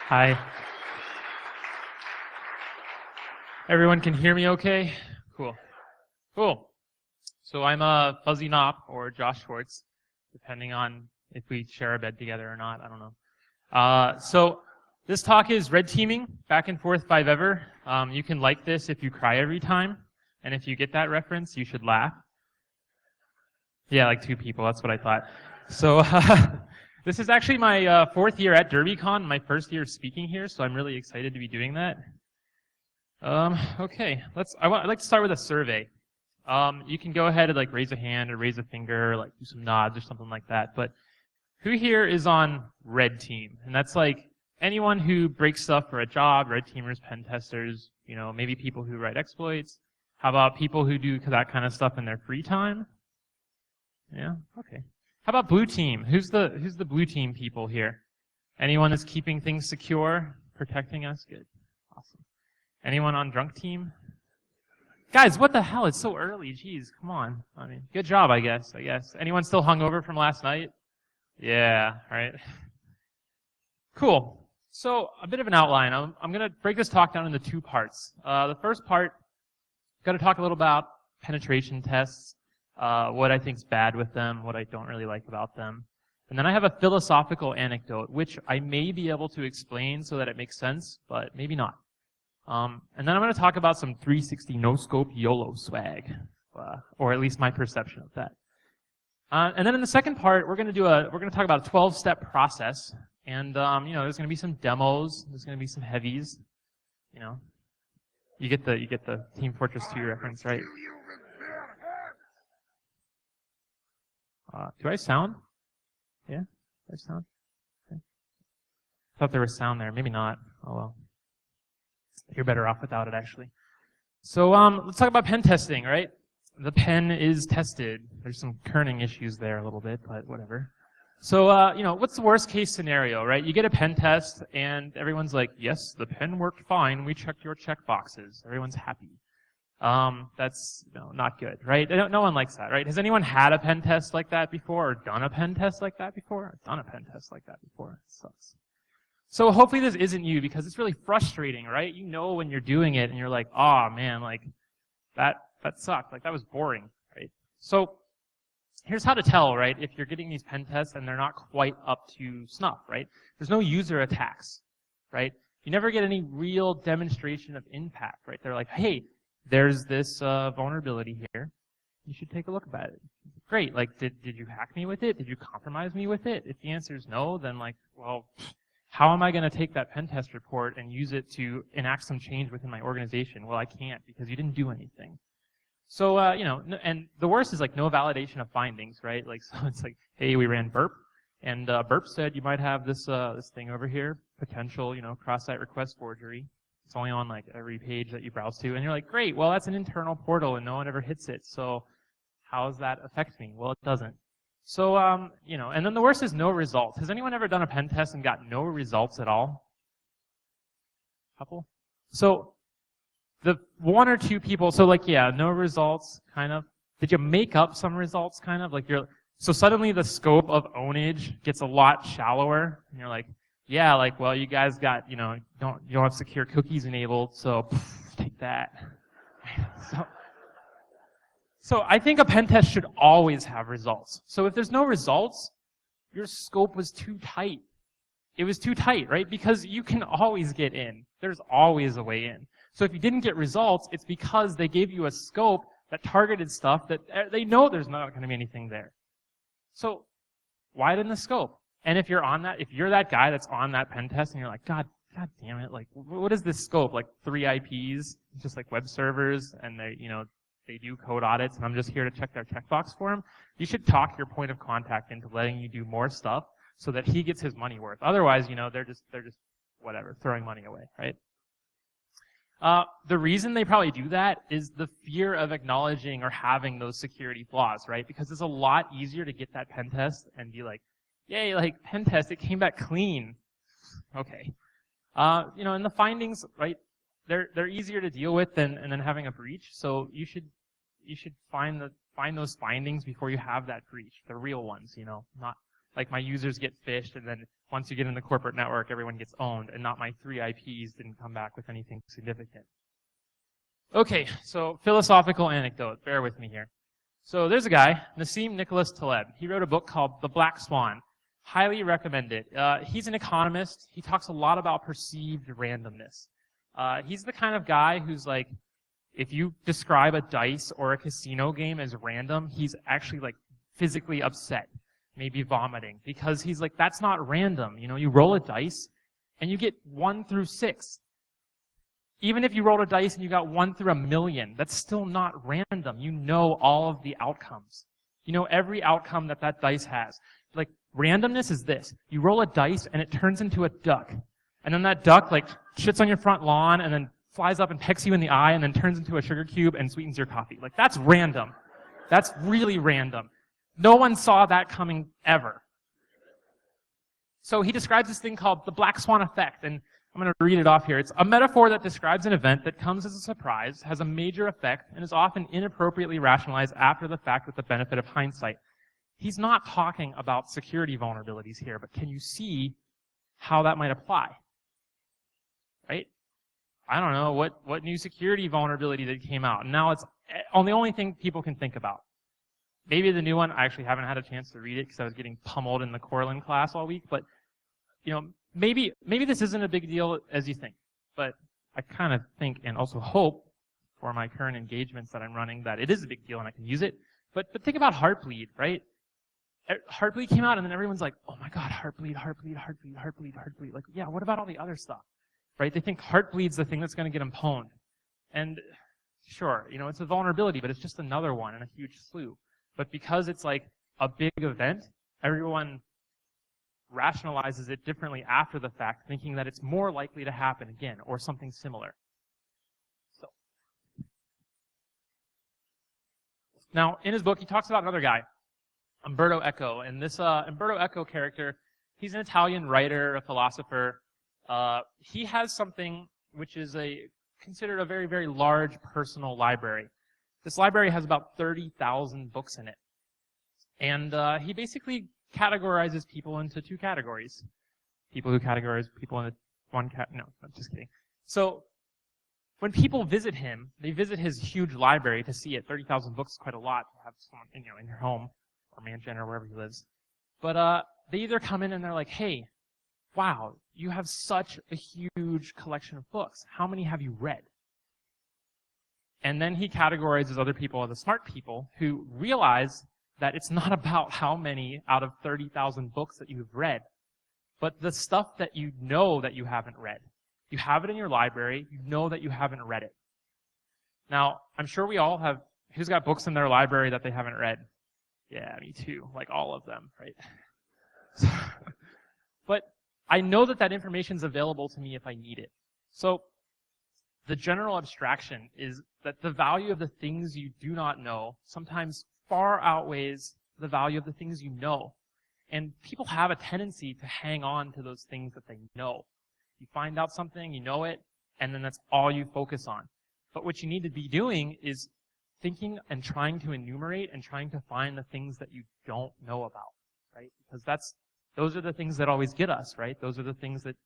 Hi. Everyone can hear me okay? Cool. Cool. So I'm Fuzzynop or Josh Schwartz, depending on if we share a bed together or not. I don't know. So this talk is red teaming, back and forth 5-ever. You can like this if you cry every time, and if you get that reference, you should laugh. Yeah, like 2 people. That's what I thought. So this is actually my 4th year at DerbyCon, my 1st year speaking here, so I'm really excited to be doing that. Okay, I'd like to start with a survey. You can go ahead and like raise a hand or raise a finger, or like do some nods or something like that. But who here is on red team? And that's like anyone who breaks stuff for a job, red teamers, pen testers, you know, maybe people who write exploits. How about people who do that kind of stuff in their free time? Yeah, okay. How about blue team? Who's the blue team people here? Anyone that's keeping things secure, protecting us? Good. Awesome. Anyone on drunk team? Guys, what the hell? It's so early. Jeez, come on. I mean, good job, I guess. Anyone still hungover from last night? Yeah, right. Cool. So, a bit of an outline. I'm going to break this talk down into 2 parts. The first part, I'm going to talk a little about penetration tests, what I think is bad with them, what I don't really like about them. And then I have a philosophical anecdote, which I may be able to explain so that it makes sense, but maybe not. And then I'm going to talk about some 360 no-scope YOLO swag, or at least my perception of that. And then in the second part, we're going to talk about a 12-step process, and you know, there's going to be some demos, there's going to be some heavies, you know. You get the Team Fortress 2 reference, right? Do I sound? Yeah, do I sound? Okay. Thought there was sound there, maybe not. Oh well. You're better off without it, actually. So let's talk about pen testing, right? The pen is tested. There's some kerning issues there a little bit, but whatever. So, you know, what's the worst case scenario, right? You get a pen test, and everyone's like, yes, the pen worked fine. We checked your check boxes. Everyone's happy. That's not good, right? No one likes that, right? Has anyone had a pen test like that before, or done a pen test like that before? I've done a pen test like that before. It sucks. So hopefully this isn't you, because it's really frustrating, right? You know when you're doing it and you're like, oh man, like that sucked, like that was boring, right? So here's how to tell, right, if you're getting these pen tests and they're not quite up to snuff, right? There's no user attacks, right? You never get any real demonstration of impact, right? They're like, hey, there's this vulnerability here. You should take a look at it. Great, like did you hack me with it? Did you compromise me with it? If the answer is no, then like, well, how am I going to take that pen test report and use it to enact some change within my organization? Well, I can't, because you didn't do anything. So, you know, and the worst is like no validation of findings, right? Like, so it's like, hey, we ran burp, and burp said you might have this this thing over here, potential, you know, cross-site request forgery. It's only on like every page that you browse to, and you're like, great, well, that's an internal portal, and no one ever hits it. So, how does that affect me? Well, it doesn't. So, you know, and then the worst is no results. Has anyone ever done a pen test and got no results at all? Couple? So, the 1 or 2 people, so like, yeah, no results, kind of. Did you make up some results, kind of? Like so suddenly the scope of ownage gets a lot shallower, and you're like, yeah, like, well, you guys got, you know, you don't have secure cookies enabled, so take that. So I think a pen test should always have results. So if there's no results, your scope was too tight. It was too tight, right? Because you can always get in. There's always a way in. So if you didn't get results, it's because they gave you a scope that targeted stuff that they know there's not going to be anything there. So widen the scope. And if you're that guy that's on that pen test and you're like, God damn it, like, what is this scope? Like 3 IPs, just like web servers, and they do code audits, and I'm just here to check their checkbox for them. You should talk your point of contact into letting you do more stuff so that he gets his money worth. Otherwise, you know, they're just whatever, throwing money away, right? The reason they probably do that is the fear of acknowledging or having those security flaws, right? Because it's a lot easier to get that pen test and be like, yay, like pen test, it came back clean. Okay. You know, and the findings, right, they're easier to deal with than having a breach. So you should find find those findings before you have that breach, the real ones, not like my users get phished and then once you get in the corporate network, everyone gets owned, and not my 3 IPs didn't come back with anything significant. Okay, so philosophical anecdote. Bear with me here. So there's a guy, Nassim Nicholas Taleb. He wrote a book called The Black Swan. Highly recommend it. He's an economist. He talks a lot about perceived randomness. He's the kind of guy who's like, if you describe a dice or a casino game as random, he's actually like physically upset, maybe vomiting, because he's like, that's not random. You roll a dice and you get 1 through 6. Even if you rolled a dice and you got 1 through 1,000,000, that's still not random. You know all of the outcomes. You know every outcome that dice has. Like, randomness is this. You roll a dice and it turns into a duck. And then that duck, like, shits on your front lawn and then flies up and pecks you in the eye and then turns into a sugar cube and sweetens your coffee. Like, that's random. That's really random. No one saw that coming ever. So he describes this thing called the black swan effect, and I'm going to read it off here. It's a metaphor that describes an event that comes as a surprise, has a major effect, and is often inappropriately rationalized after the fact with the benefit of hindsight. He's not talking about security vulnerabilities here, but can you see how that might apply? Right? I don't know, what new security vulnerability that came out? And now it's the only thing people can think about. Maybe the new one, I actually haven't had a chance to read it because I was getting pummeled in the Corlin class all week, but maybe this isn't a big deal as you think. But I kind of think and also hope for my current engagements that I'm running that it is a big deal and I can use it. But think about Heartbleed, right? Heartbleed came out and then everyone's like, oh my god, Heartbleed. Like, yeah, what about all the other stuff? Right? They think Heartbleed's the thing that's going to get them pwned. And sure, it's a vulnerability, but it's just another one in a huge slew. But because it's like a big event, everyone rationalizes it differently after the fact, thinking that it's more likely to happen again or something similar. So, now, in his book, he talks about another guy, Umberto Eco. And this Umberto Eco character, he's an Italian writer, a philosopher. He has something which is considered a very, very large personal library. This library has about 30,000 books in it. And he basically categorizes people into 2 categories. People who categorize people into no, I'm just kidding. So when people visit him, they visit his huge library to see it. 30,000 books is quite a lot to have someone in your home or mansion or wherever he lives. But they either come in and they're like, hey, wow, you have such a huge collection of books. How many have you read? And then he categorizes other people as the smart people who realize that it's not about how many out of 30,000 books that you've read, but the stuff that you know that you haven't read. You have it in your library, you know that you haven't read it. Now, I'm sure we all have, who's got books in their library that they haven't read? Yeah, me too, like all of them, right? But I know that information is available to me if I need it. So the general abstraction is that the value of the things you do not know sometimes far outweighs the value of the things you know. And people have a tendency to hang on to those things that they know. You find out something, you know it, and then that's all you focus on. But what you need to be doing is thinking and trying to enumerate and trying to find the things that you don't know about, right? Because those are the things that always get us, right? Those are the things that,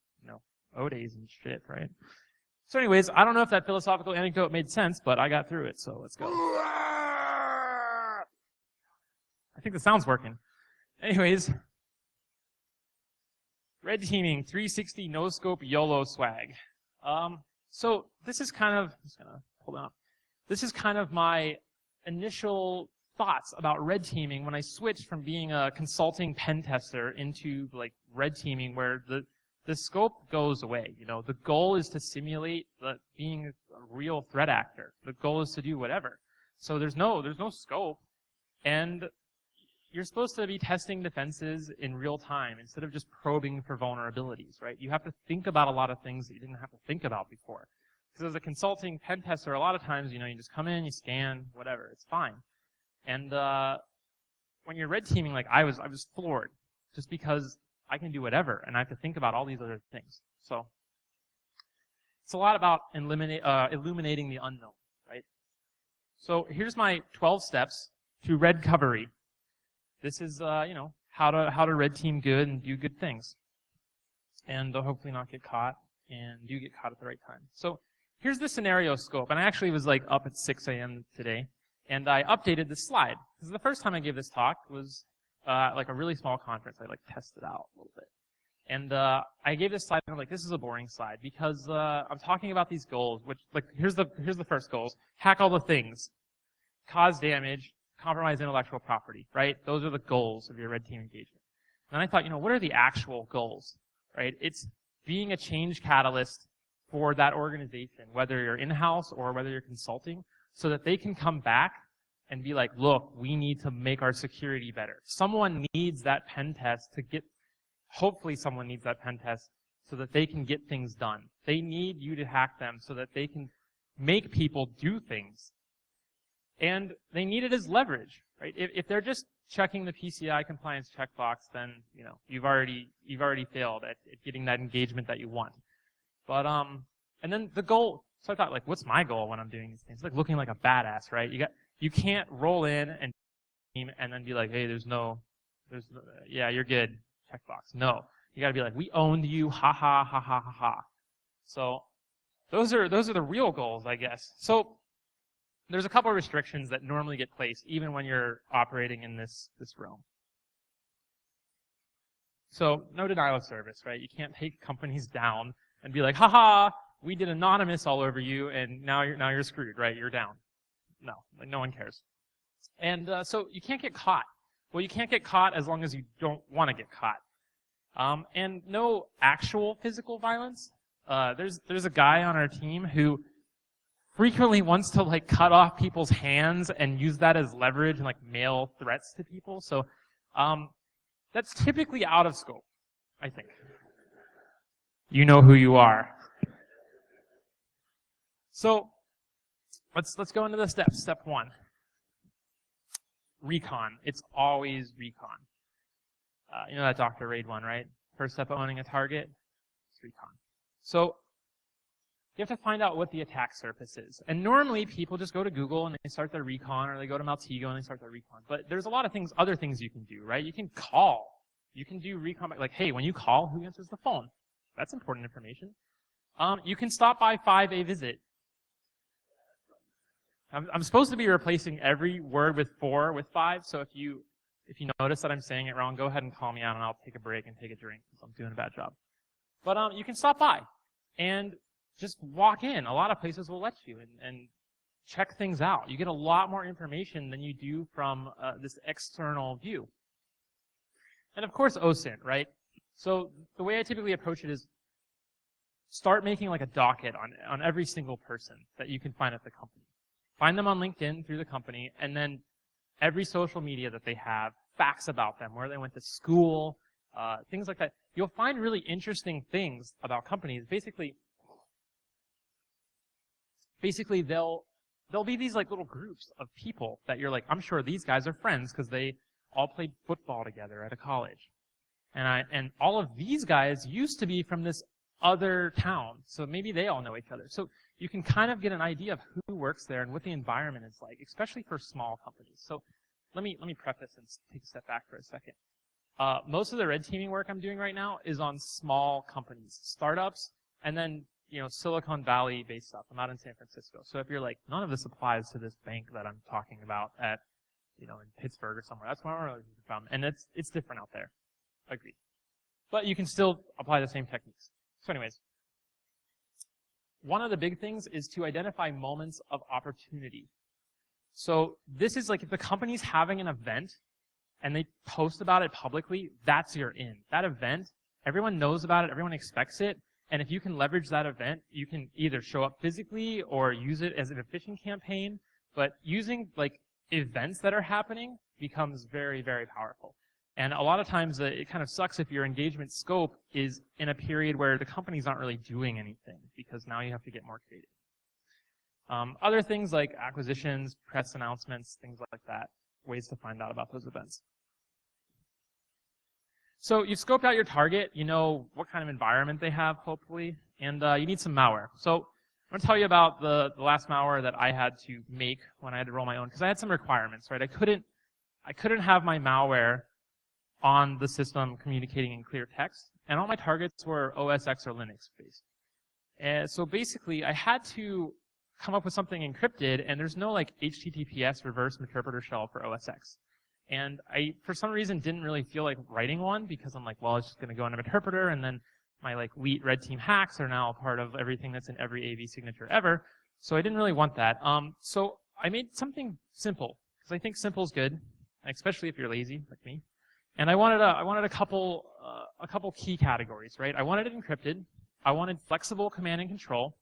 Odays and shit, right? So anyways, I don't know if that philosophical anecdote made sense, but I got through it, so let's go. I think the sound's working. Anyways, red teaming, 360 no scope YOLO swag. So this is kind of, I'm just gonna pull down. This is kind of my initial thoughts about red teaming when I switched from being a consulting pen tester into like red teaming, where the scope goes away. The goal is to simulate being a real threat actor. The goal is to do whatever. So there's no scope, and you're supposed to be testing defenses in real time instead of just probing for vulnerabilities, right? You have to think about a lot of things that you didn't have to think about before. Because as a consulting pen tester, a lot of times, you just come in, you scan, whatever, it's fine. And when you're red teaming, like I was floored, just because I can do whatever, and I have to think about all these other things. So it's a lot about illuminating the unknown, right? So here's my 12 steps to red covery. This is, how to red team good and do good things. And they'll hopefully not get caught, and do get caught at the right time. So here's the scenario scope. And I actually was like up at 6 a.m. today, and I updated this slide. Because the first time I gave this talk was like a really small conference. I like tested out a little bit. And I gave this slide, and I'm like, this is a boring slide, because I'm talking about these goals, which, like, here's the first goals. Hack all the things. Cause damage. Compromise intellectual property, right? Those are the goals of your red team engagement. And I thought, what are the actual goals, right? It's being a change catalyst for that organization, whether you're in-house or whether you're consulting, so that they can come back and be like, look, we need to make our security better. Someone needs that pen test to get, hopefully someone needs that pen test so that they can get things done. They need you to hack them so that they can make people do things. And they need it as leverage, right? If they're just checking the PCI compliance checkbox, then you've already failed at getting that engagement that you want. But and then the goal. So I thought, like, what's my goal when I'm doing these things? Like looking like a badass, right? You can't roll in and then be like, hey, yeah, you're good, checkbox. No, you got to be like, we owned you, ha ha ha ha ha ha. So those are the real goals, I guess. So there's a couple of restrictions that normally get placed even when you're operating in this realm. So no denial of service, right? You can't take companies down and be like, haha, we did anonymous all over you, and now you're screwed, right? You're down. No, like, no one cares. And so you can't get caught. Well, you can't get caught as long as you don't want to get caught. And no actual physical violence. There's a guy on our team who frequently wants to like cut off people's hands and use that as leverage and like mail threats to people. So that's typically out of scope, I think. You know who you are. So let's go into the steps. Step 1. Recon. It's always recon. You know that Dr. Raid one, right? First step of owning a target, it's recon. So you have to find out what the attack surface is. And normally people just go to Google and they start their recon, or they go to Maltego and they start their recon. But there's a lot of things, other things you can do, right? You can call. You can do recon, like, hey, when you call, who answers the phone? That's important information. You can stop by 5 a visit. I'm supposed to be replacing every word with 4 with 5, so if you notice that I'm saying it wrong, go ahead and call me out and I'll take a break and take a drink because I'm doing a bad job. But you can stop by and just walk in. A lot of places will let you and check things out. You get a lot more information than you do from this external view. And of course, OSINT, right? So the way I typically approach it is start making like a docket on every single person that you can find at the company. Find them on LinkedIn through the company, and then every social media that they have, facts about them, where they went to school, things like that. You'll find really interesting things about companies. Basically they'll be these like little groups of people that you're like, I'm sure these guys are friends because they all played football together at a college. And all of these guys used to be from this other town, so maybe they all know each other. So you can kind of get an idea of who works there and what the environment is like, especially for small companies. So let me preface and take a step back for a second. Most of the red teaming work I'm doing right now is on small companies, startups, and then Silicon Valley based stuff. I'm out in San Francisco. So if you're like, none of this applies to this bank that I'm talking about at in Pittsburgh or somewhere, that's where I'm really from. And it's different out there. Agreed. But you can still apply the same techniques. So anyways, one of the big things is to identify moments of opportunity. So this is like if the company's having an event and they post about it publicly, that's your in. That event, everyone knows about it, everyone expects it, and if you can leverage that event, you can either show up physically or use it as an efficient campaign, but using like events that are happening becomes very, very powerful. And a lot of times it kind of sucks if your engagement scope is in a period where the company's not really doing anything, because now you have to get more creative. Other things like acquisitions, press announcements, things like that, ways to find out about those events. So you've scoped out your target, you know what kind of environment they have, hopefully, and you need some malware. So I'm going to tell you about the last malware that I had to make when I had to roll my own, because I had some requirements, right? I couldn't I couldn't have my malware on the system communicating in clear text, and all my targets were OS X or Linux based. And so basically, I had to come up with something encrypted, and there's no like HTTPS reverse interpreter shell for OS X. And I, for some reason, didn't really feel like writing one because I'm like, well, it's just going to go in an interpreter, and then my like elite red team hacks are now a part of everything that's in every AV signature ever. So I didn't really want that. So I made something simple because I think simple is good, especially if you're lazy like me. And I wanted a couple key categories, right? I wanted it encrypted. I wanted flexible command and control.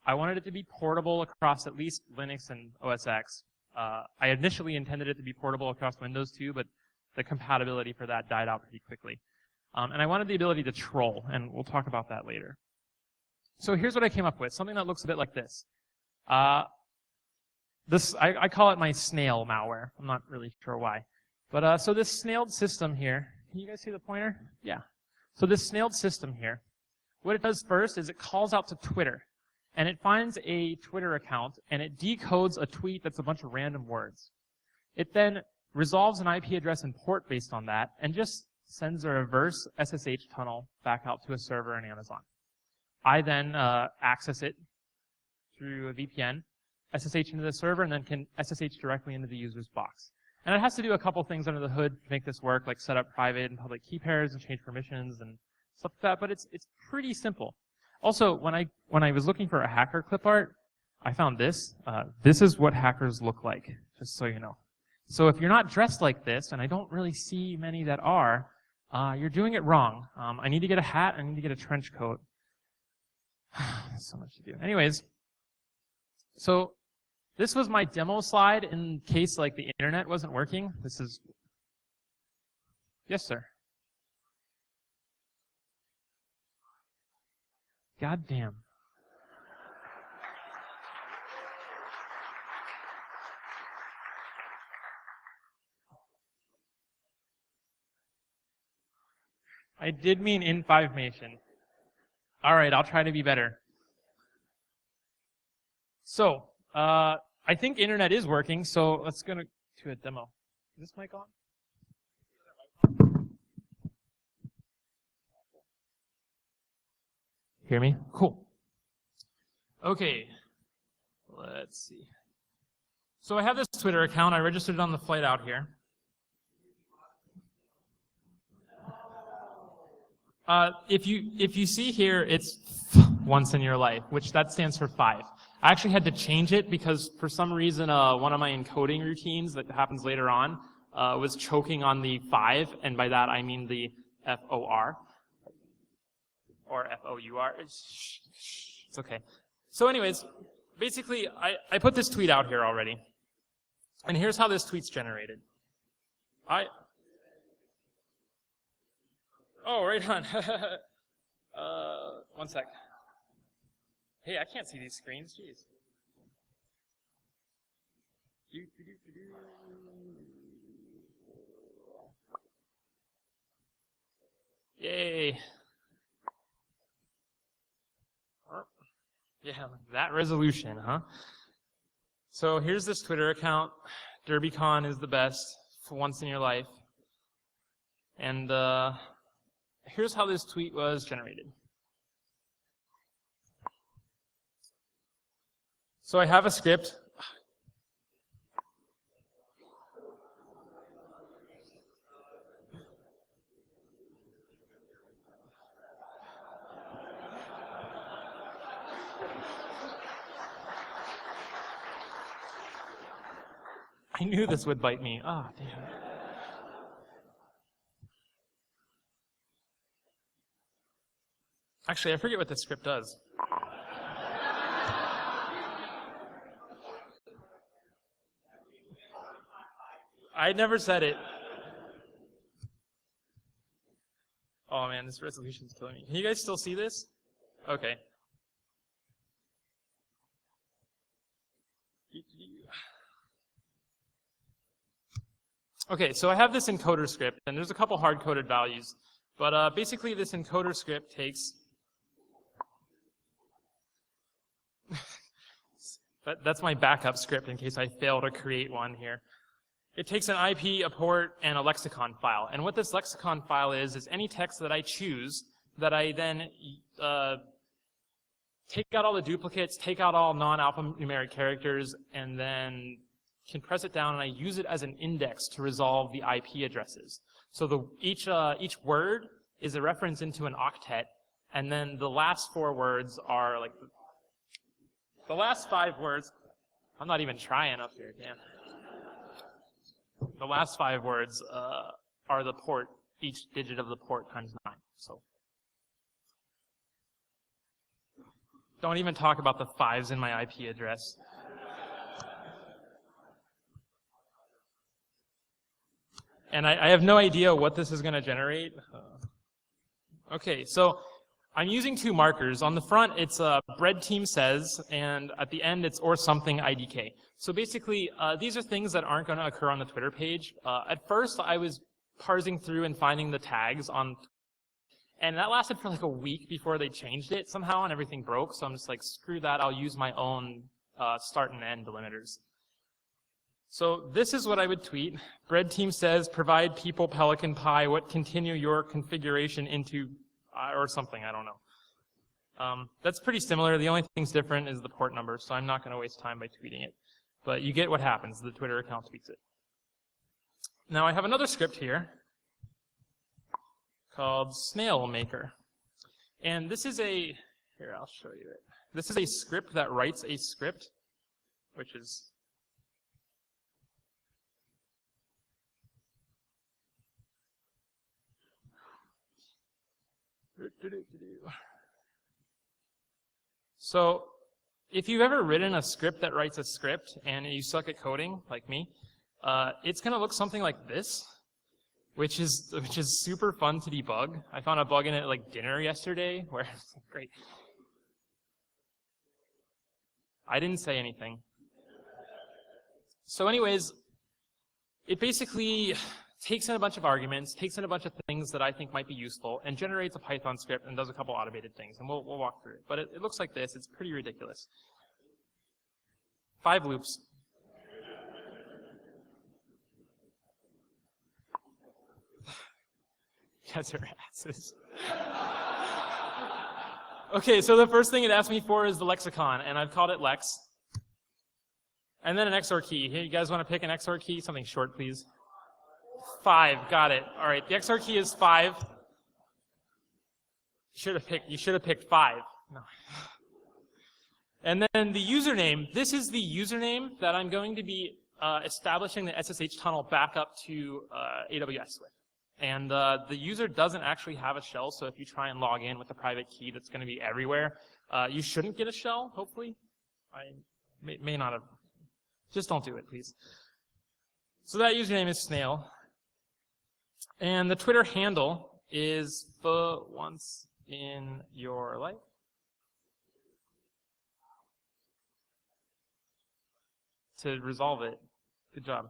I wanted it to be portable across at least Linux and OS X. I initially intended it to be portable across Windows too, but the compatibility for that died out pretty quickly. And I wanted the ability to troll, and we'll talk about that later. So here's what I came up with, something that looks a bit like this. I call it my snail malware. I'm not really sure why. But so this snailed system here, can you guys see the pointer? Yeah. So this snailed system here, what it does first is it calls out to Twitter. And it finds a Twitter account, and it decodes a tweet that's a bunch of random words. It then resolves an IP address and port based on that, and just sends a reverse SSH tunnel back out to a server in Amazon. I then access it through a VPN, SSH into the server, and then can SSH directly into the user's box. And it has to do a couple things under the hood to make this work, like set up private and public key pairs and change permissions and stuff like that, but it's pretty simple. Also, when I was looking for a hacker clip art, I found this. This is what hackers look like, just so you know. So if you're not dressed like this, and I don't really see many that are, you're doing it wrong. I need to get a hat, I need to get a trench coat. So much to do. Anyways, so this was my demo slide in case like the internet wasn't working. This is, yes, sir. God damn. I did mean in 5mation. All right, I'll try to be better. So, I think internet is working, so let's go to a demo. Is this mic on? Hear me? Cool. Okay, let's see. So I have this Twitter account. I registered it on the flight out here. If you see here, it's once in your life, which that stands for 5. I actually had to change it because for some reason one of my encoding routines that happens later on was choking on the 5, and by that I mean the FOR. Or FOUR. It's okay. So anyways, basically, I put this tweet out here already. And here's how this tweet's generated. Oh, right on. One sec. Hey, I can't see these screens. Jeez. Yay. Yeah, that resolution, huh? So here's this Twitter account. DerbyCon is the best for once in your life. And here's how this tweet was generated. So I have a script. I knew this would bite me. Ah, damn. Actually, I forget what this script does. I never said it. Oh man, this resolution's killing me. Can you guys still see this? Okay. Okay, so I have this encoder script, and there's a couple hard-coded values. But basically, this encoder script takes... That's my backup script in case I fail to create one here. it takes an IP, a port, and a lexicon file. And what this lexicon file is any text that I choose that I then take out all the duplicates, take out all non-alphanumeric characters, and then compress it down, and I use it as an index to resolve the IP addresses. So each word is a reference into an octet, and then the last 4 words are like the last 5 words. I'm not even trying up here, damn. The last 5 words are the port, each digit of the port times 9. So don't even talk about the 5s in my IP address. And I have no idea what this is going to generate. Okay, so I'm using 2 markers. On the front, it's bread team says, and at the end, it's or something IDK. So basically, these are things that aren't going to occur on the Twitter page. At first, I was parsing through and finding the tags on, and that lasted for like a week before they changed it somehow, and everything broke. So I'm just like, screw that. I'll use my own start and end delimiters. So this is what I would tweet. Bread team says, provide people Pelican Pie, what continue your configuration into, or something, I don't know. That's pretty similar. The only thing's different is the port number, so I'm not going to waste time by tweeting it. But you get what happens. The Twitter account tweets it. Now I have another script here called Snail Maker. And this is here, I'll show you it. This is a script that writes a script, which is so if you've ever written a script that writes a script and you suck at coding, like me, it's going to look something like this, which is super fun to debug. I found a bug in it at like dinner yesterday where it's great. I didn't say anything. So anyways, it basically takes in a bunch of arguments, takes in a bunch of things that I think might be useful, and generates a Python script and does a couple automated things. And we'll walk through it. But it looks like this. It's pretty ridiculous. 5 loops. Guys are asses. Okay, so the first thing it asked me for is the lexicon, and I've called it lex. And then an XOR key. Hey, you guys want to pick an XOR key? Something short, please. 5, got it. All right, the XOR key is 5. You should have picked 5. No. And then the username. This is the username that I'm going to be establishing the SSH tunnel back up to AWS with. And the user doesn't actually have a shell, so if you try and log in with a private key that's going to be everywhere, you shouldn't get a shell, hopefully. I may not have. Just don't do it, please. So that username is Snail. And the Twitter handle is the once in your life. To resolve it. Good job.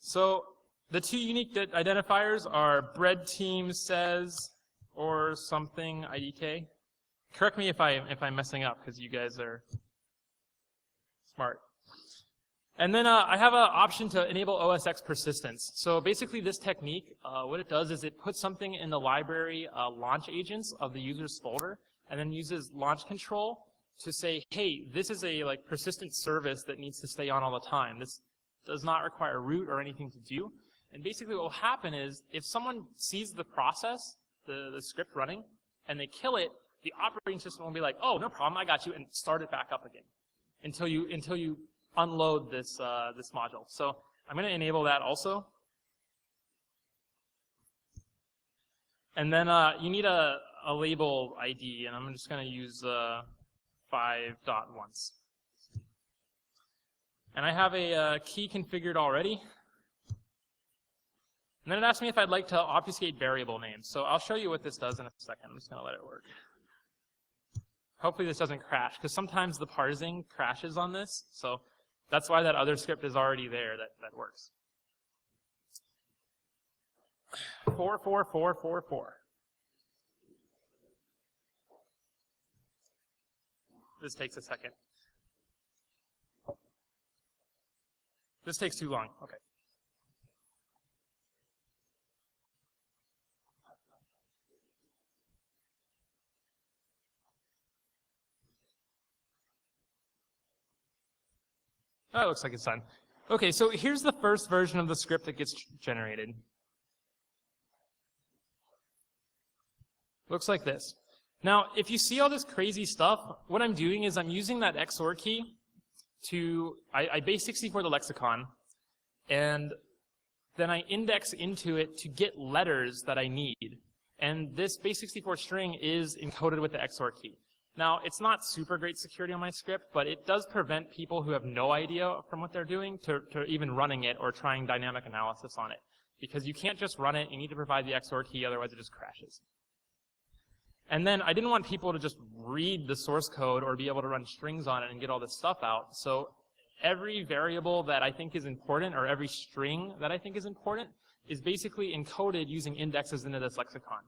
So the 2 unique identifiers are bread team says or something IDK. Correct me if I'm messing up, because you guys are smart. And then I have an option to enable OSX persistence. So basically this technique, what it does is it puts something in the library launch agents of the user's folder, and then uses launch control to say, hey, this is a persistent service that needs to stay on all the time. This does not require root or anything to do. And basically what will happen is if someone sees the process, the script running, and they kill it, the operating system will be like, oh, no problem, I got you, and start it back up again until you unload this this module. So I'm going to enable that also. And then you need a label ID, and I'm just going to use 5.once. And I have a key configured already. And then it asked me if I'd like to obfuscate variable names. So I'll show you what this does in a second. I'm just going to let it work. Hopefully this doesn't crash, because sometimes the parsing crashes on this. So that's why that other script is already there that works. 44444. This takes a second. This takes too long. Okay. Oh, it looks like it's done. Okay, so here's the first version of the script that gets generated. Looks like this. Now, if you see all this crazy stuff, what I'm doing is I'm using that XOR key to, I base 64 the lexicon, and then I index into it to get letters that I need. And this base 64 string is encoded with the XOR key. Now, it's not super great security on my script, but it does prevent people who have no idea from what they're doing to even running it or trying dynamic analysis on it. Because you can't just run it, you need to provide the XOR key, otherwise it just crashes. And then I didn't want people to just read the source code or be able to run strings on it and get all this stuff out. So every variable that I think is important, or every string that I think is important, is basically encoded using indexes into this lexicon.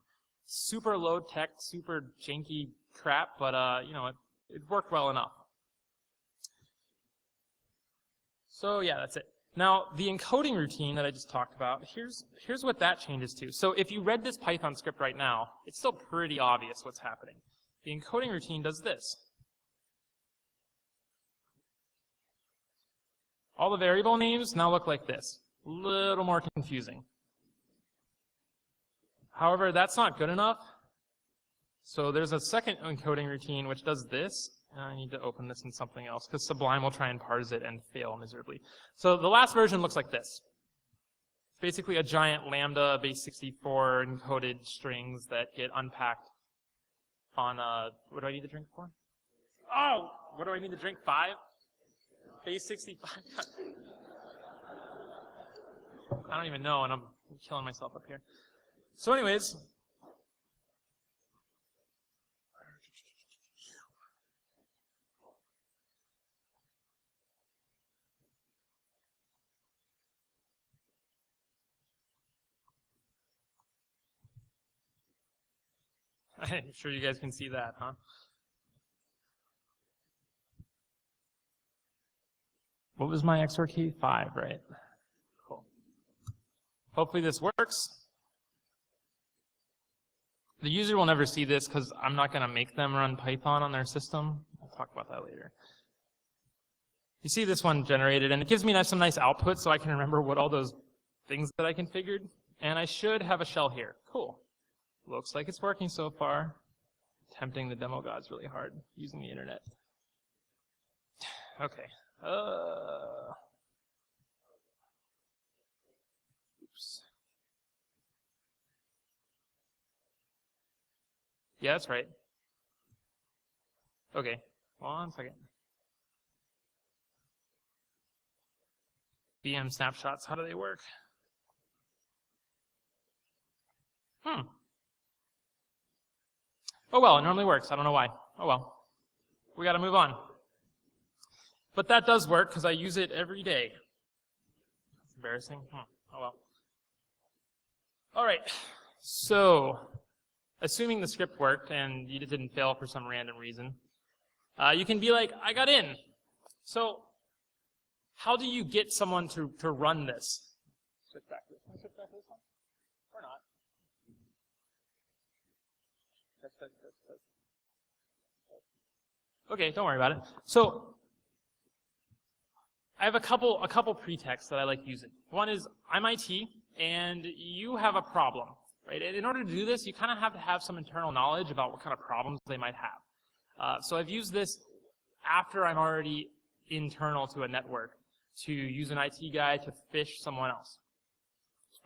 Super low tech, super janky crap, but you know, it worked well enough. So yeah, that's it. Now, the encoding routine that I just talked about, here's what that changes to. So if you read this Python script right now, it's still pretty obvious what's happening. The encoding routine does this. All the variable names now look like this. A little more confusing. However, that's not good enough. So there's a second encoding routine which does this. I need to open this in something else because Sublime will try and parse it and fail miserably. So the last version looks like this. It's basically a giant lambda base 64 encoded strings that get unpacked on what do I need to drink for? Oh, what do I need to drink? 5? Base 65. I don't even know, and I'm killing myself up here. So anyways, I'm sure you guys can see that, huh? What was my XOR key? 5, right? Cool. Hopefully this works. The user will never see this because I'm not going to make them run Python on their system. I'll talk about that later. You see this one generated, and it gives me some nice output so I can remember what all those things that I configured. And I should have a shell here. Cool. Looks like it's working so far. Tempting the demo gods really hard using the internet. Okay. Oops. Yeah, that's right. Okay. 1 second. VM snapshots, how do they work? Oh well, it normally works. I don't know why. Oh well. We got to move on. But that does work because I use it every day. That's embarrassing. Oh well. All right. So, assuming the script worked and you didn't fail for some random reason, you can be like, I got in. So, how do you get someone to run this? Switch back to this. Can I switch back to this one? Or not? Okay, don't worry about it. So I have a couple pretexts that I like using. One is I'm IT and you have a problem, right? And in order to do this, you kind of have to have some internal knowledge about what kind of problems they might have. So I've used this after I'm already internal to a network to use an IT guy to phish someone else,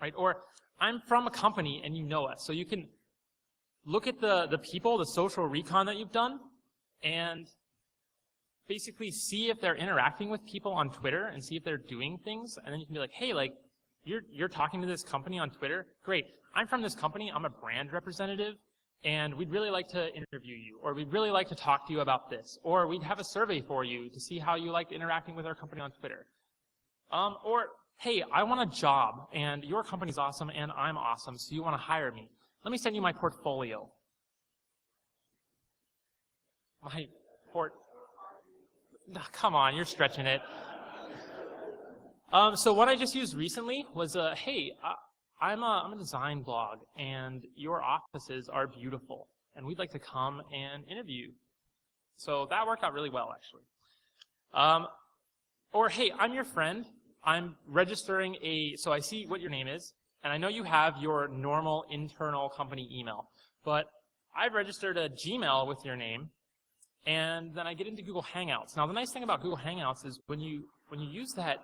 right? Or I'm from a company and you know us, so you can look at the people, the social recon that you've done, and basically see if they're interacting with people on Twitter and see if they're doing things, and then you can be like, hey, like, you're talking to this company on Twitter? Great. I'm from this company, I'm a brand representative, and we'd really like to interview you, or we'd really like to talk to you about this, or we'd have a survey for you to see how you like interacting with our company on Twitter. Or, hey, I want a job, and your company's awesome, and I'm awesome, so you want to hire me. Let me send you my portfolio. Come on, you're stretching it. So what I just used recently was, hey, I'm a design blog, and your offices are beautiful, and we'd like to come and interview. So that worked out really well, actually. Or, hey, I'm your friend. I'm registering so I see what your name is, and I know you have your normal internal company email, but I've registered a Gmail with your name, and then I get into Google Hangouts. Now, the nice thing about Google Hangouts is when you use that,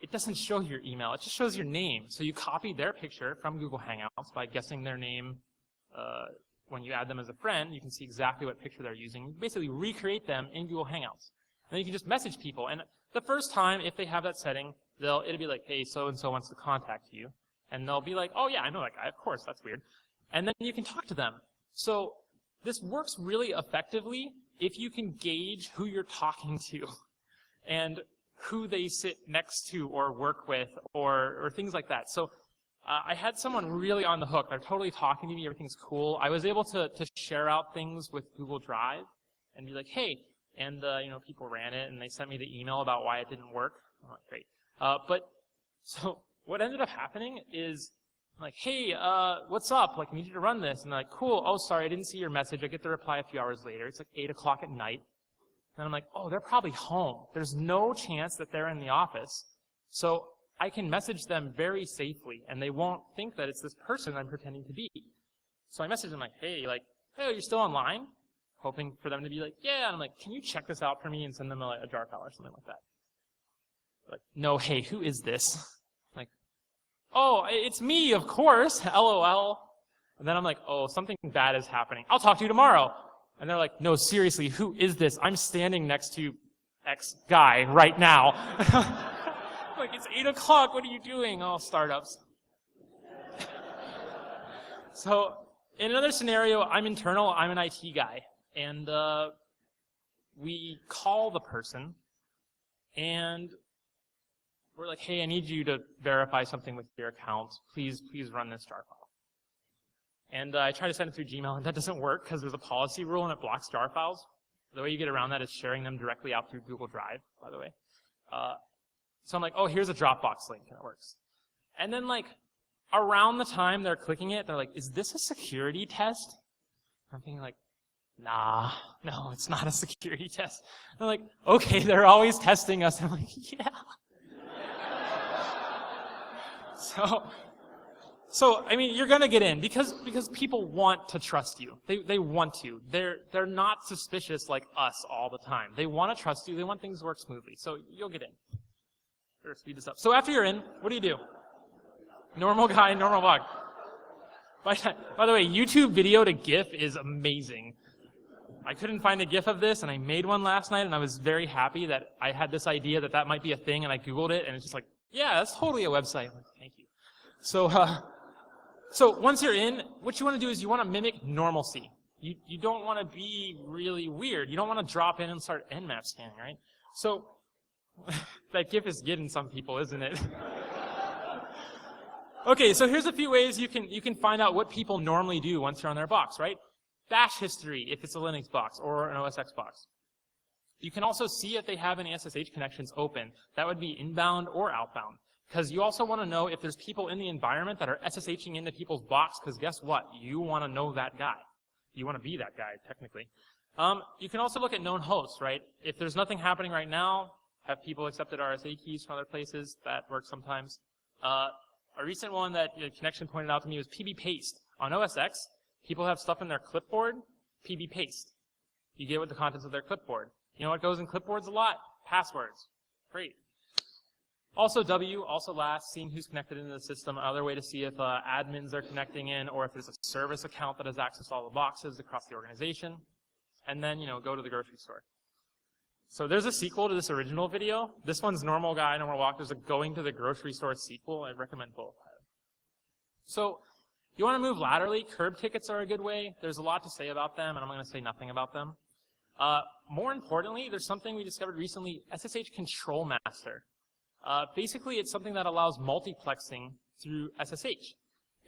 it doesn't show your email. It just shows your name. So you copy their picture from Google Hangouts by guessing their name. When you add them as a friend, you can see exactly what picture they're using. You basically recreate them in Google Hangouts. And then you can just message people. And the first time, if they have that setting, it'll be like, hey, so-and-so wants to contact you. And they'll be like, oh, yeah, I know that guy. Of course, that's weird. And then you can talk to them. So this works really effectively if you can gauge who you're talking to and who they sit next to or work with or things like that. So I had someone really on the hook. They're totally talking to me. Everything's cool. I was able to share out things with Google Drive and be like, hey, and people ran it, and they sent me the email about why it didn't work. I'm like, great. But so what ended up happening is, like, hey, what's up? Like, I need you to run this. And they're like, cool. Oh, sorry, I didn't see your message. I get the reply a few hours later. It's like 8 o'clock at night. And I'm like, oh, they're probably home. There's no chance that they're in the office. So I can message them very safely, and they won't think that it's this person I'm pretending to be. So I message them like, hey, you're still online? Hoping for them to be like, yeah. And I'm like, can you check this out for me and send them a jar file or something like that? Like, no, hey, who is this? Like, oh, it's me, of course, LOL. And then I'm like, oh, something bad is happening. I'll talk to you tomorrow. And they're like, no, seriously, who is this? I'm standing next to X guy right now. Like, it's 8 o'clock, what are you doing? Oh, startups. So, in another scenario, I'm internal, I'm an IT guy. And we call the person, and we're like, hey, I need you to verify something with your account. Please run this jar file. And I try to send it through Gmail, and that doesn't work because there's a policy rule and it blocks jar files. The way you get around that is sharing them directly out through Google Drive, by the way. So I'm like, oh, here's a Dropbox link, and it works. And then, like, around the time they're clicking it, they're like, is this a security test? I'm thinking, like, nah, no, it's not a security test. They're like, okay, they're always testing us. And I'm like, yeah. So I mean, you're gonna get in because people want to trust you. They want to. They're not suspicious like us all the time. They want to trust you. They want things to work smoothly. So you'll get in. Better speed this up. So after you're in, what do? Normal guy, normal bug. By the way, YouTube video to GIF is amazing. I couldn't find a GIF of this, and I made one last night, and I was very happy that I had this idea that might be a thing, and I Googled it, and it's just like, yeah, that's totally a website. I'm like, thank you. So once you're in, what you want to do is you want to mimic normalcy. You don't want to be really weird. You don't want to drop in and start Nmap scanning, right? So that GIF is getting some people, isn't it? Okay, so here's a few ways you can find out what people normally do once you're on their box, right? Bash history, if it's a Linux box or an OS X box. You can also see if they have any SSH connections open. That would be inbound or outbound. Because you also want to know if there's people in the environment that are SSHing into people's box, because guess what? You want to know that guy. You want to be that guy, technically. You can also look at known hosts, right? If there's nothing happening right now, have people accepted RSA keys from other places? That works sometimes. A recent one that Connection pointed out to me was PB paste. On OS X, people have stuff in their clipboard, PB paste. You get with the contents of their clipboard. You know what goes in clipboards a lot? Passwords. Great. Also W, also last, seeing who's connected into the system. Another way to see if admins are connecting in or if there's a service account that has access to all the boxes across the organization. And then, go to the grocery store. So there's a sequel to this original video. This one's normal guy, normal walk. There's a going to the grocery store sequel. I recommend both. So you want to move laterally. Curb tickets are a good way. There's a lot to say about them, and I'm going to say nothing about them. More importantly, there's something we discovered recently, SSH Control Master. Basically, it's something that allows multiplexing through SSH.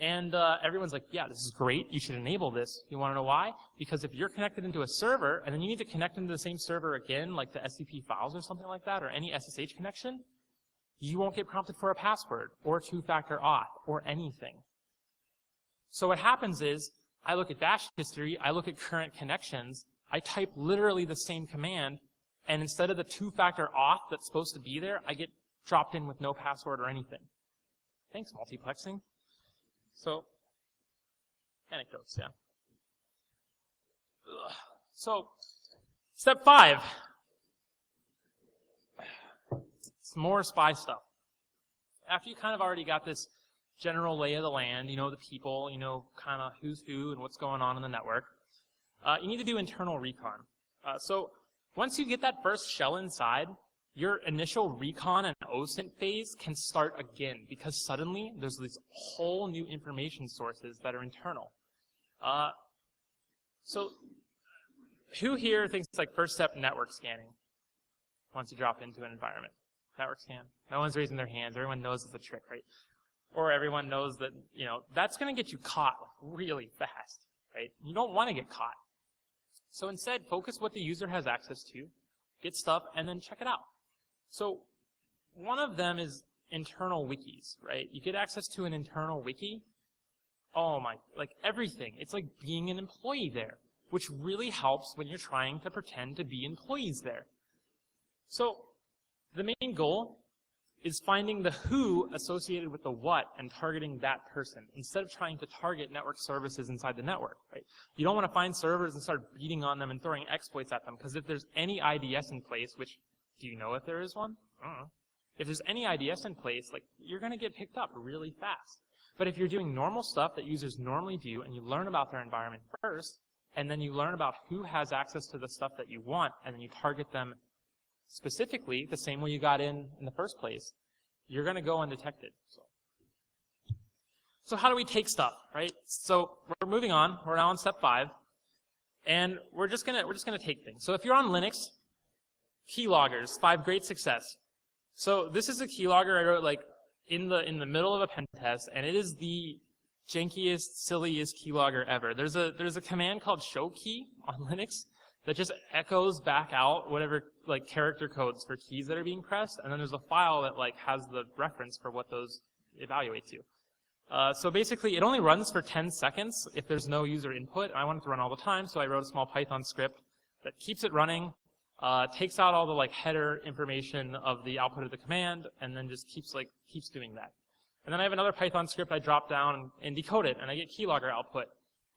And everyone's like, yeah, this is great. You should enable this. You want to know why? Because if you're connected into a server, and then you need to connect into the same server again, like the SDP files or something like that, or any SSH connection, you won't get prompted for a password or two-factor auth or anything. So what happens is, I look at dash history, I look at current connections, I type literally the same command, and instead of the two-factor auth that's supposed to be there, I get dropped in with no password or anything. Thanks, multiplexing. So, anecdotes, yeah. Ugh. So, step 5. Some more spy stuff. After you kind of already got this general lay of the land, you know the people, you know kind of who's who and what's going on in the network, you need to do internal recon. So once you get that first shell inside, your initial recon and OSINT phase can start again because suddenly there's these whole new information sources that are internal. So who here thinks it's like first step network scanning once you drop into an environment? Network scan. No one's raising their hands. Everyone knows it's a trick, right? Or everyone knows that, you know, that's going to get you caught really fast, right? You don't want to get caught. So instead, focus what the user has access to, get stuff, and then check it out. So one of them is internal wikis, right? You get access to an internal wiki. Oh my, like everything. It's like being an employee there, which really helps when you're trying to pretend to be employees there. So the main goal is finding the who associated with the what and targeting that person instead of trying to target network services inside the network, right? You don't want to find servers and start beating on them and throwing exploits at them, because if there's any IDS in place, which, do you know if there is one? I don't know. If there's any IDS in place, like, you're going to get picked up really fast. But if you're doing normal stuff that users normally do and you learn about their environment first, and then you learn about who has access to the stuff that you want, and then you target them specifically the same way you got in the first place, you're going to go undetected. So how do we take stuff, right? So we're moving on. We're now on step 5, and we're just gonna take things. So if you're on Linux, keyloggers, 5 great success. So this is a keylogger I wrote like in the middle of a pen test, and it is the jankiest, silliest keylogger ever. There's a command called showKey on Linux that just echoes back out whatever like character codes for keys that are being pressed, and then there's a file that like has the reference for what those evaluate to. So basically, it only runs for 10 seconds if there's no user input. I want it to run all the time, so I wrote a small Python script that keeps it running, takes out all the like header information of the output of the command, and then just keeps doing that. And then I have another Python script I drop down and decode it, and I get keylogger output.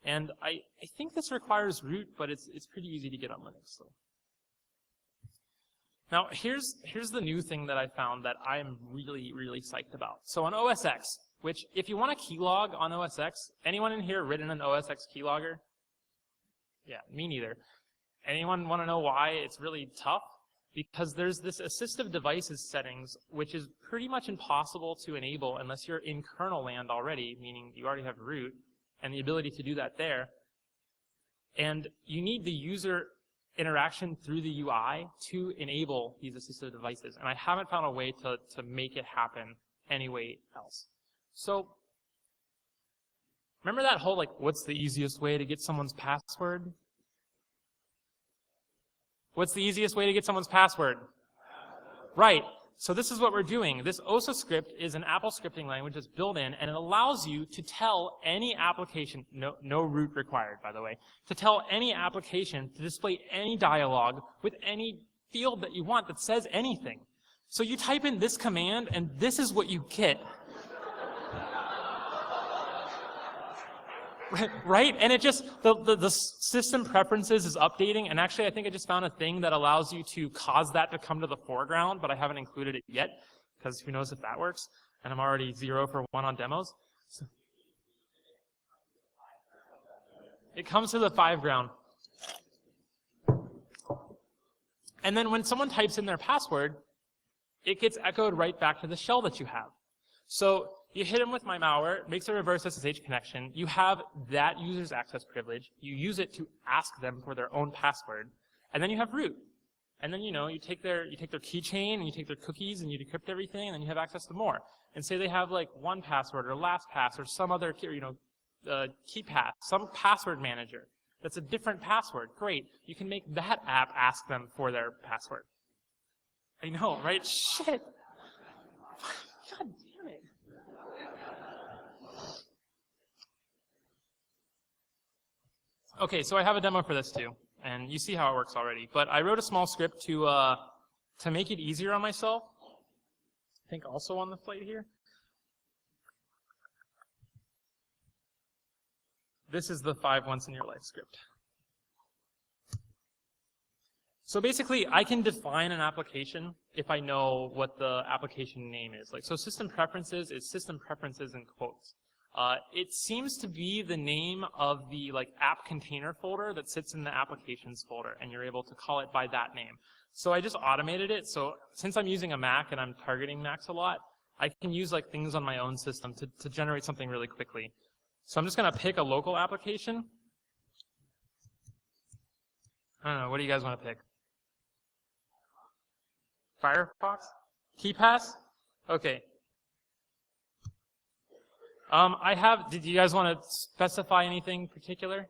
And I think this requires root, but it's pretty easy to get on Linux. So. Now, here's the new thing that I found that I'm really, really psyched about. So on OS X, which if you want a keylog on OS X, anyone in here written an OS X keylogger? Yeah, me neither. Anyone want to know why it's really tough? Because there's this assistive devices settings, which is pretty much impossible to enable unless you're in kernel land already, meaning you already have root, and the ability to do that there. And you need the user interaction through the UI to enable these assistive devices. And I haven't found a way to make it happen any way else. So remember that whole, like, what's the easiest way to get someone's password? What's the easiest way to get someone's password? Right. So this is what we're doing. This OSA script is an Apple scripting language that's built in, and it allows you to tell any application, no root required, by the way, to tell any application to display any dialogue with any field that you want that says anything. So you type in this command, and this is what you get. Right? And it just, the system preferences is updating, and actually I think I just found a thing that allows you to cause that to come to the foreground, but I haven't included it yet, because who knows if that works, and I'm already 0 for 1 on demos. So it comes to the 5 ground. And then when someone types in their password, it gets echoed right back to the shell that you have. So you hit them with my malware, it makes a reverse SSH connection. You have that user's access privilege. You use it to ask them for their own password. And then you have root. And then, you take their keychain and you take their cookies and you decrypt everything, and then you have access to more. And say they have like 1Password or LastPass or some other, KeyPass, some password manager that's a different password. Great. You can make that app ask them for their password. I know, right? Shit. Okay, so I have a demo for this too, and you see how it works already. But I wrote a small script to make it easier on myself. I think also on the flight here. This is the 5 once in your life script. So basically, I can define an application if I know what the application name is. Like, so system preferences is system preferences in quotes. It seems to be the name of the app container folder that sits in the applications folder, and you're able to call it by that name. So I just automated it. So since I'm using a Mac and I'm targeting Macs a lot, I can use things on my own system to generate something really quickly. So I'm just going to pick a local application. I don't know. What do you guys want to pick? Firefox? KeyPass? Okay. Did you guys want to specify anything particular?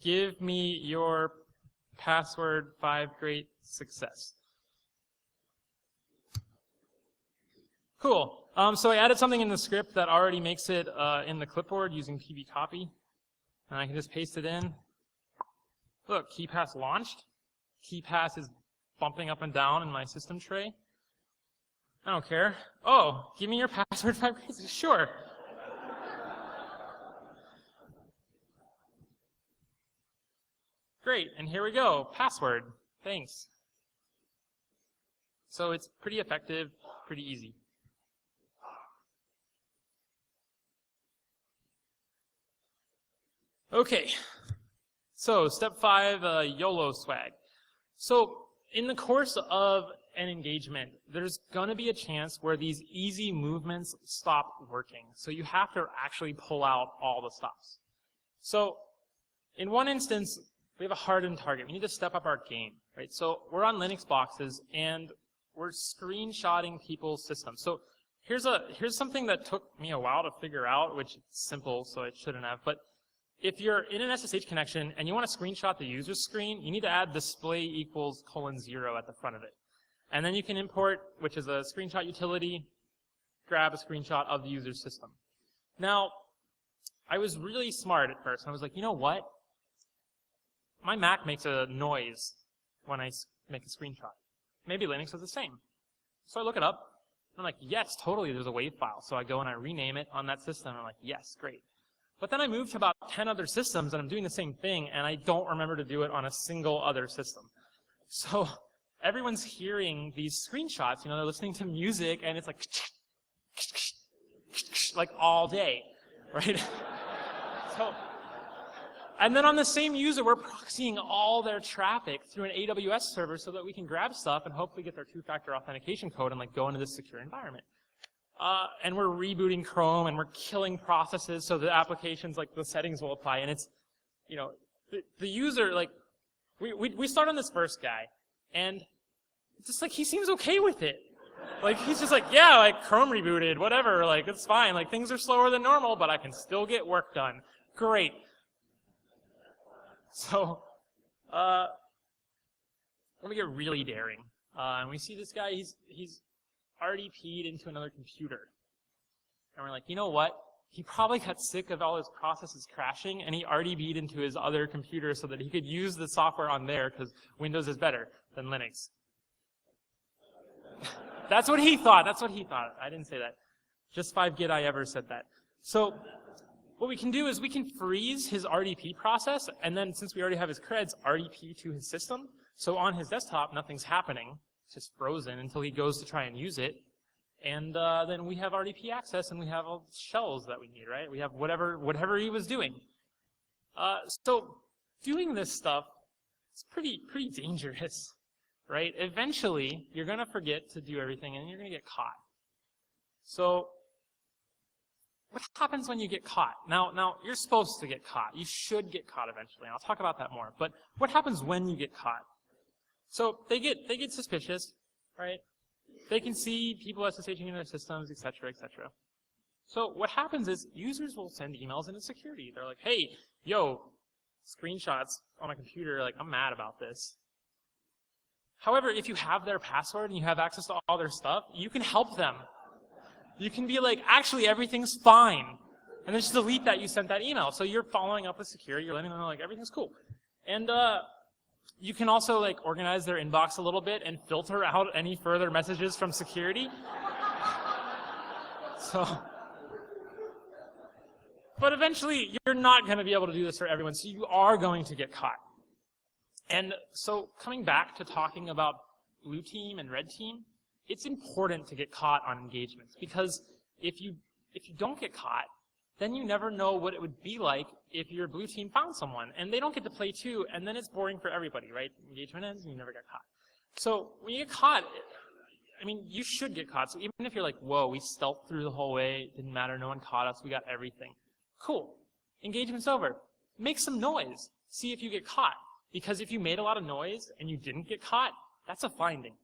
Give me your password 5 great success. Cool. So I added something in the script that already makes it in the clipboard using pbcopy. And I can just paste it in. Look, KeyPass launched. KeyPass is bumping up and down in my system tray. I don't care. Oh, give me your password 5 great success. Sure. Great, and here we go. Password. Thanks. So it's pretty effective, pretty easy. Okay, so step 5, YOLO swag. So in the course of an engagement, there's going to be a chance where these easy movements stop working. So you have to actually pull out all the stops. So in one instance, we have a hardened target. We need to step up our game, right? So we're on Linux boxes, and we're screenshotting people's systems. So here's something that took me a while to figure out, which is simple, so I shouldn't have. But if you're in an SSH connection and you want to screenshot the user's screen, you need to add display equals :0 at the front of it. And then you can import, which is a screenshot utility, grab a screenshot of the user's system. Now, I was really smart at first. I was like, you know what? My Mac makes a noise when I make a screenshot. Maybe Linux does the same. So I look it up. I'm like, yes, totally, there's a WAV file. So I go and I rename it on that system. I'm like, yes, great. But then I moved to about 10 other systems, and I'm doing the same thing, and I don't remember to do it on a single other system. So everyone's hearing these screenshots. They're listening to music, and it's like all day, right? So, and then on the same user, we're proxying all their traffic through an AWS server so that we can grab stuff and hopefully get their 2-factor authentication code and go into this secure environment. And we're rebooting Chrome, and we're killing processes so the applications, the settings will apply. And it's, the user, we start on this first guy, and it's just he seems okay with it. He's just yeah, Chrome rebooted, whatever, it's fine. Things are slower than normal, but I can still get work done. Great. So, let me get really daring. And we see this guy, he's RDP'd into another computer. And we're like, you know what? He probably got sick of all his processes crashing, and he RDP'd into his other computer so that he could use the software on there because Windows is better than Linux. That's what he thought. That's what he thought. I didn't say that. Just 5git I ever said that. So what we can do is we can freeze his RDP process, and then since we already have his creds, RDP to his system. So on his desktop, nothing's happening. It's just frozen until he goes to try and use it. And then we have RDP access, and we have all the shells that we need, right? We have whatever he was doing. So doing this stuff is pretty dangerous, right? Eventually, you're going to forget to do everything, and you're going to get caught. So what happens when you get caught? Now, you're supposed to get caught. You should get caught eventually, and I'll talk about that more. But what happens when you get caught? So they get suspicious, right? They can see people SSHing in their systems, et cetera, et cetera. So what happens is users will send emails into security. They're like, hey, yo, screenshots on my computer, I'm mad about this. However, if you have their password and you have access to all their stuff, you can help them. You can be like, actually, everything's fine. And then just delete that you sent that email. So you're following up with security. You're letting them know like everything's cool. And you can also like organize their inbox a little bit and filter out any further messages from security. But eventually you're not going to be able to do this for everyone. So you are going to get caught. And so coming back to talking about blue team and red team, it's important to get caught on engagements, because if you don't get caught, then you never know what it would be like if your blue team found someone, and they don't get to play too, and then it's boring for everybody, right? Engagement ends and you never get caught. So when you get caught, I mean, you should get caught. So even if you're like, whoa, we stealthed through the whole way, it didn't matter, no one caught us, we got everything. Cool. Engagement's over. Make some noise. See if you get caught. Because if you made a lot of noise and you didn't get caught, that's a finding.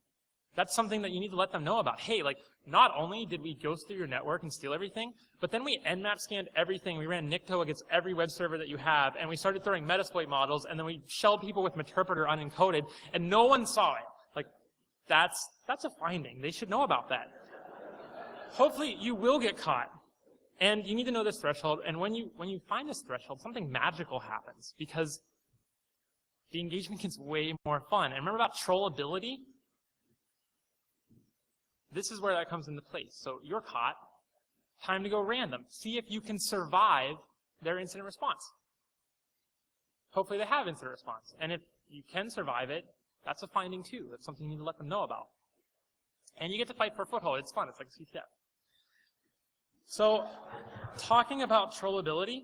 That's something that you need to let them know about. Hey, like, not only did we go through your network and steal everything, but then we nmap scanned everything. We ran Nikto against every web server that you have, and we started throwing Metasploit models, and then we shelled people with Meterpreter unencoded, and no one saw it. Like, that's a finding. They should know about that. Hopefully, you will get caught. And you need to know this threshold, and when you find this threshold, something magical happens, because the engagement gets way more fun. And remember about trollability? This is where that comes into place. So you're caught. Time to go random. See if you can survive their incident response. Hopefully they have incident response. And if you can survive it, that's a finding too. That's something you need to let them know about. And you get to fight for a foothold. It's fun. It's like CTF. So talking about trollability,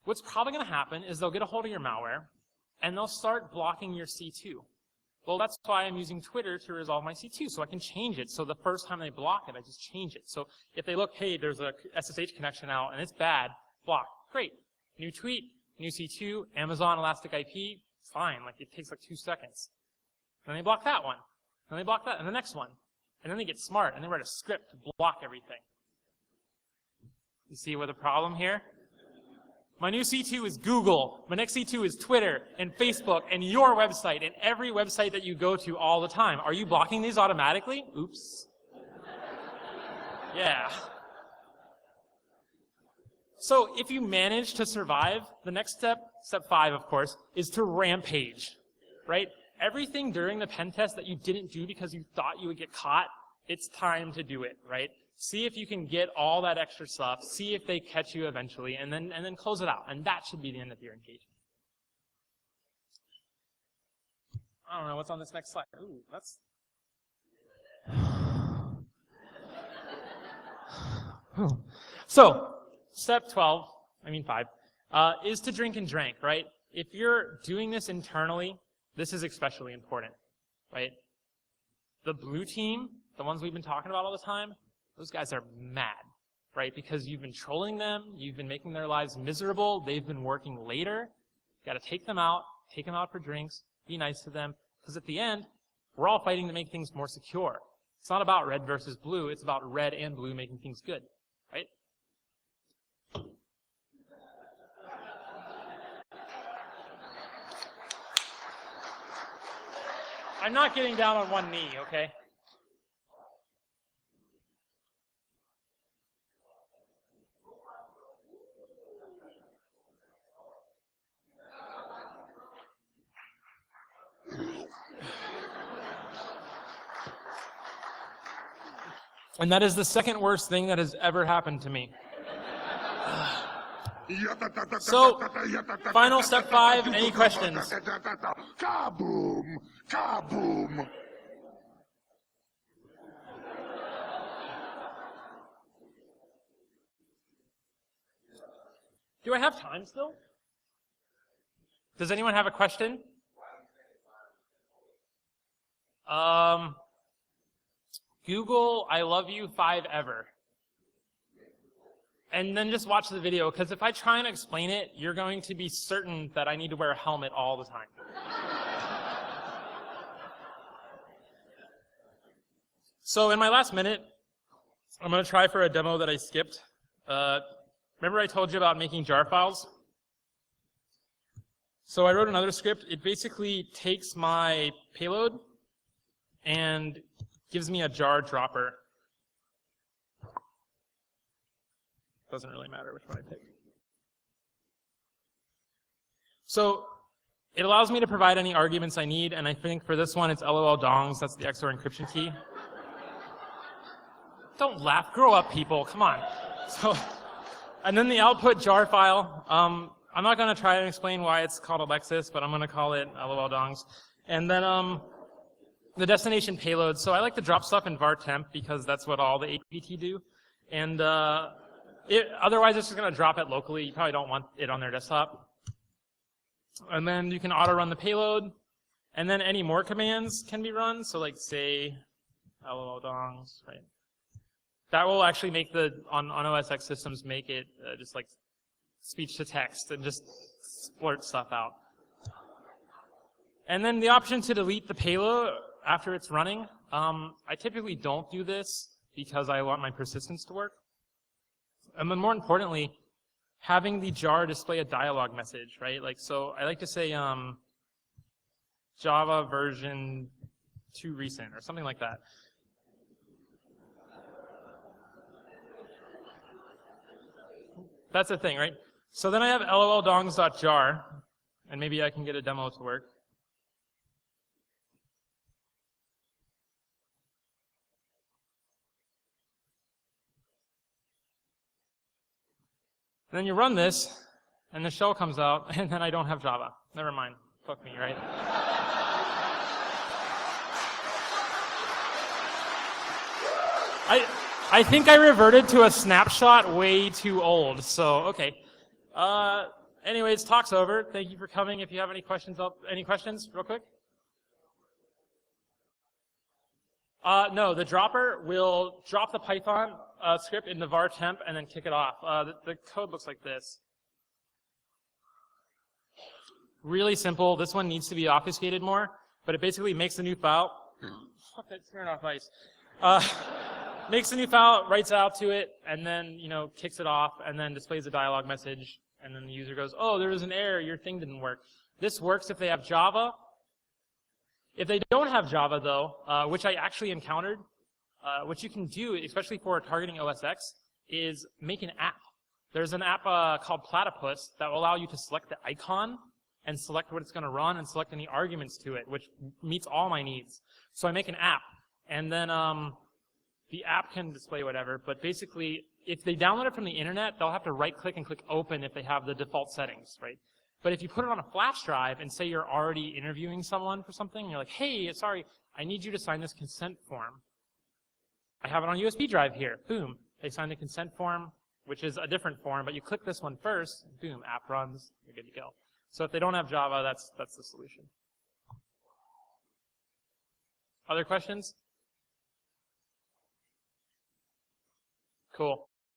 what's probably going to happen is they'll get a hold of your malware, and they'll start blocking your C2. Well, that's why I'm using Twitter to resolve my C2, so I can change it. So the first time they block it, I just change it. So if they look, hey, there's a SSH connection out, and it's bad, block. Great. New tweet, new C2, Amazon Elastic IP, fine. Like, it takes like 2 seconds. And then they block that one. And they block that, and the next one. And then they get smart, and they write a script to block everything. You see where the problem here? My new C2 is Google. My next C2 is Twitter and Facebook and your website and every website that you go to all the time. Are you blocking these automatically? Oops. Yeah. So if you manage to survive, the next step, step 5 of course, is to rampage, right? Everything during the pen test that you didn't do because you thought you would get caught, it's time to do it, right? See if you can get all that extra stuff, see if they catch you eventually, and then close it out. And that should be the end of your engagement. I don't know what's on this next slide. Ooh, that's... So, step 5, is to drink and drank, right? If you're doing this internally, this is especially important, right? The blue team, the ones we've been talking about all the time, those guys are mad, right? Because you've been trolling them, you've been making their lives miserable, they've been working later. You gotta take them out for drinks, be nice to them, because at the end, we're all fighting to make things more secure. It's not about red versus blue, it's about red and blue making things good, right? I'm not getting down on one knee, okay? And that is the second worst thing that has ever happened to me. So, final step 5, any questions? Kaboom! Kaboom! Do I have time still? Does anyone have a question? Google I love you 5 ever. And then just watch the video, because if I try and explain it, you're going to be certain that I need to wear a helmet all the time. So in my last minute, I'm going to try for a demo that I skipped. Remember I told you about making jar files? So I wrote another script. It basically takes my payload and gives me a jar dropper. Doesn't really matter which one I pick. So it allows me to provide any arguments I need, and I think for this one it's LOL dongs. That's the XOR encryption key. Don't laugh. Grow up, people. Come on. So, and then the output jar file. I'm not going to try and explain why it's called Alexis, but I'm going to call it LOL dongs. And then the destination payload. So I like to drop stuff in var temp because that's what all the APT do. And otherwise it's just going to drop it locally. You probably don't want it on their desktop. And then you can auto run the payload. And then any more commands can be run. So like say LOL dongs, right? That will actually make on OS X systems make it just like speech to text and just splurt stuff out. And then the option to delete the payload after it's running. I typically don't do this because I want my persistence to work. And then more importantly, having the jar display a dialog message, right? Like, so I like to say Java version 2 recent or something like that. That's the thing, right? So then I have loldongs.jar, and maybe I can get a demo to work. And then you run this, and the shell comes out, and then I don't have Java. Never mind. Fuck me, right? I think I reverted to a snapshot way too old, so okay. Anyways, talk's over. Thank you for coming. If you have any questions, real quick? No, the dropper will drop the Python script into var temp and then kick it off. The code looks like this. Really simple. This one needs to be obfuscated more, but it basically makes a new file. Fuck, that's turning off ice. Makes a new file, writes out to it, and then kicks it off, and then displays a dialog message, and then the user goes, "Oh, there was an error. Your thing didn't work." This works if they have Java. If they don't have Java, though, which I actually encountered, what you can do, especially for targeting OS X, is make an app. There's an app called Platypus that will allow you to select the icon and select what it's going to run and select any arguments to it, which meets all my needs. So I make an app, and then the app can display whatever, but basically, if they download it from the internet, they'll have to right-click and click open if they have the default settings, right? But if you put it on a flash drive and say you're already interviewing someone for something, you're like, "Hey, sorry, I need you to sign this consent form. I have it on a USB drive here." Boom. They sign the consent form, which is a different form, but you click this one first, and boom, app runs, you're good to go. So if they don't have Java, that's the solution. Other questions? Cool.